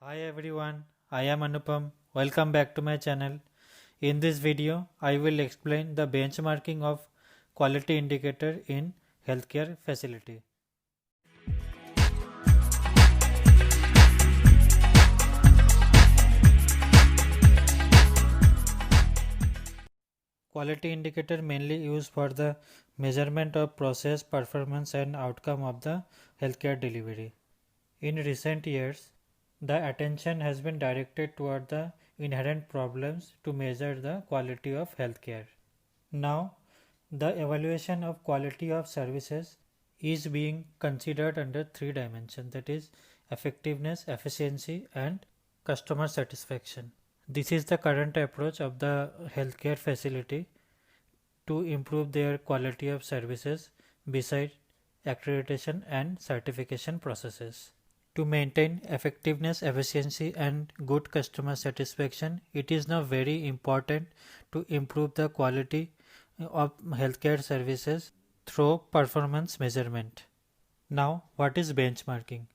Hi everyone, I am Anupam. Welcome back to my channel. In this video, I will explain the benchmarking of quality indicator in healthcare facility. Quality indicator mainly used for the measurement of process, performance and outcome of the healthcare delivery. In recent years, the attention has been directed toward the inherent problems to measure the quality of healthcare. Now, the evaluation of quality of services is being considered under three dimensions, that is effectiveness, efficiency and customer satisfaction. This is the current approach of the healthcare facility to improve their quality of services besides accreditation and certification processes. To maintain effectiveness, efficiency and good customer satisfaction, it is now very important to improve the quality of healthcare services through performance measurement. Now, what is benchmarking?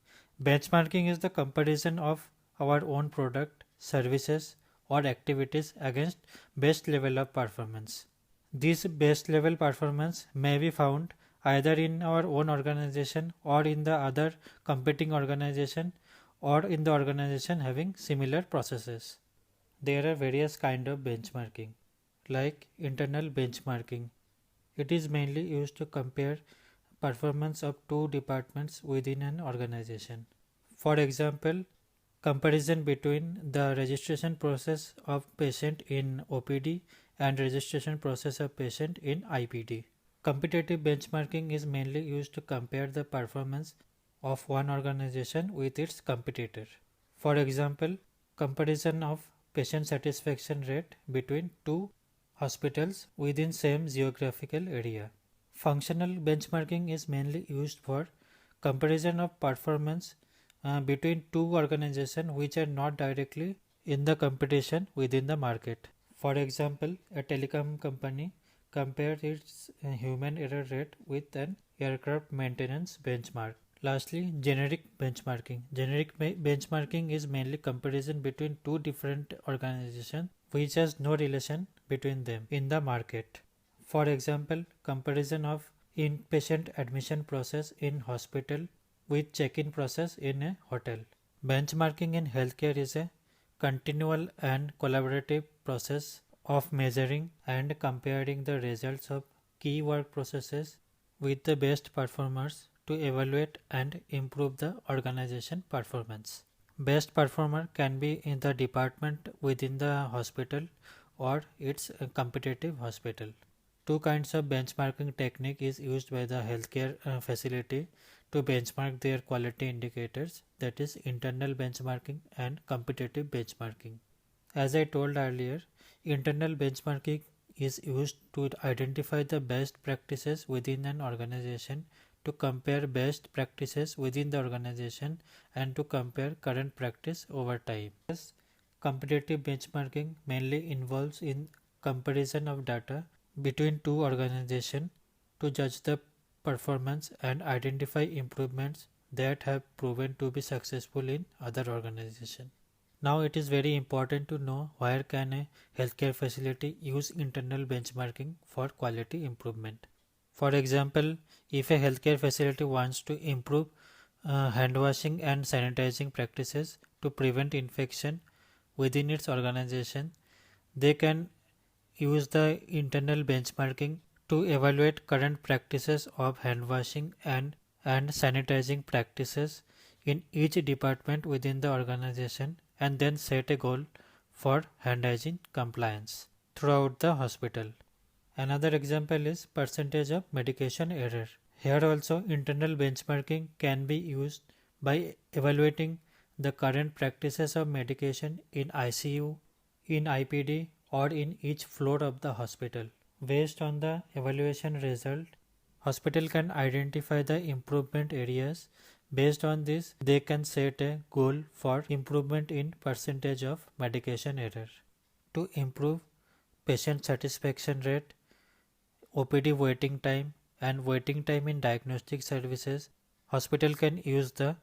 Benchmarking is the comparison of our own product, services or activities against best level of performance. This best level performance may be found either in our own organization or in the other competing organization or in the organization having similar processes. There are various kind of benchmarking like internal benchmarking. It is mainly used to compare performance of two departments within an organization. For example, comparison between the registration process of patient in OPD and registration process of patient in IPD. Competitive benchmarking is mainly used to compare the performance of one organization with its competitor. For example, comparison of patient satisfaction rate between two hospitals within same geographical area. Functional benchmarking is mainly used for comparison of performance between two organizations which are not directly in the competition within the market. For example, a telecom company compared its human error rate with an aircraft maintenance benchmark. Lastly, generic benchmarking. Generic benchmarking is mainly comparison between two different organizations which has no relation between them in the market. For example, comparison of inpatient admission process in hospital with check-in process in a hotel. Benchmarking in healthcare is a continual and collaborative process of measuring and comparing the results of key work processes with the best performers to evaluate and improve the organization performance. Best performer can be in the department within the hospital or its competitive hospital. Two kinds of benchmarking technique is used by the healthcare facility to benchmark their quality indicators, that is internal benchmarking and competitive benchmarking. As I told earlier, internal benchmarking is used to identify the best practices within an organization, to compare best practices within the organization and to compare current practice over time. Yes, competitive benchmarking mainly involves in comparison of data between two organizations to judge the performance and identify improvements that have proven to be successful in other organizations. Now it is very important to know where can a healthcare facility use internal benchmarking for quality improvement. For example, if a healthcare facility wants to improve hand washing and sanitizing practices to prevent infection within its organization, they can use the internal benchmarking to evaluate current practices of hand washing and sanitizing practices in each department within the organization and then set a goal for hand hygiene compliance throughout the hospital. Another example is percentage of medication error. Here also internal benchmarking can be used by evaluating the current practices of medication in ICU, in IPD or in each floor of the hospital. Based on the evaluation result, hospital can identify the improvement areas. Based on this, they can set a goal for improvement in percentage of medication error. To improve patient satisfaction rate, OPD waiting time and waiting time in diagnostic services, hospital can use the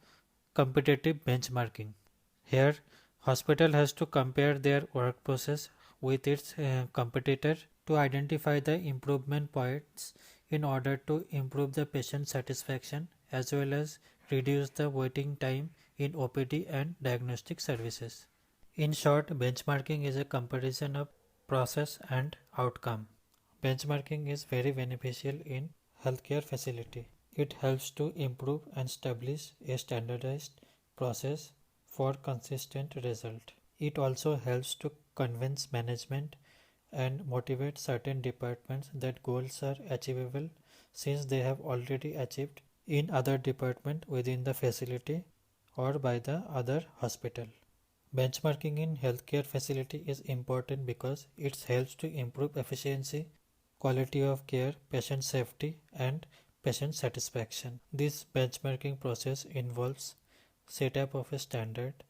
competitive benchmarking. Here, hospital has to compare their work process with its competitor to identify the improvement points in order to improve the patient satisfaction as well as reduce the waiting time in OPD and diagnostic services. In short, benchmarking is a comparison of process and outcome. Benchmarking is very beneficial in healthcare facility. It helps to improve and establish a standardized process for consistent result. It also helps to convince management and motivate certain departments that goals are achievable since they have already achieved in other department within the facility or by the other hospital. Benchmarking in healthcare facility is important because it helps to improve efficiency, quality of care, patient safety, and patient satisfaction. This benchmarking process involves setup of a standard,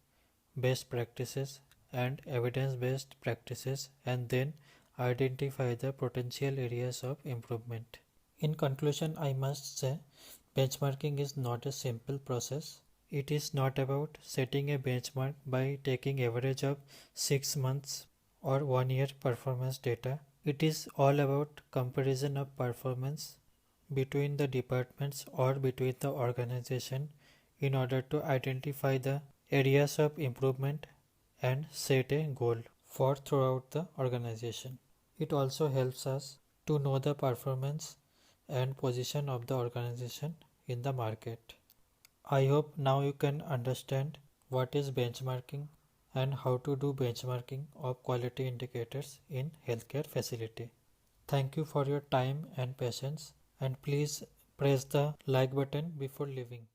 best practices, and evidence-based practices, and then identify the potential areas of improvement. In conclusion, I must say benchmarking is not a simple process. It is not about setting a benchmark by taking average of 6 months or 1 year performance data. It is all about comparison of performance between the departments or between the organization in order to identify the areas of improvement and set a goal for throughout the organization. It also helps us to know the performance and position of the organization in the market. I hope now you can understand what is benchmarking and how to do benchmarking of quality indicators in healthcare facility. Thank you for your time and patience, and please press the like button before leaving.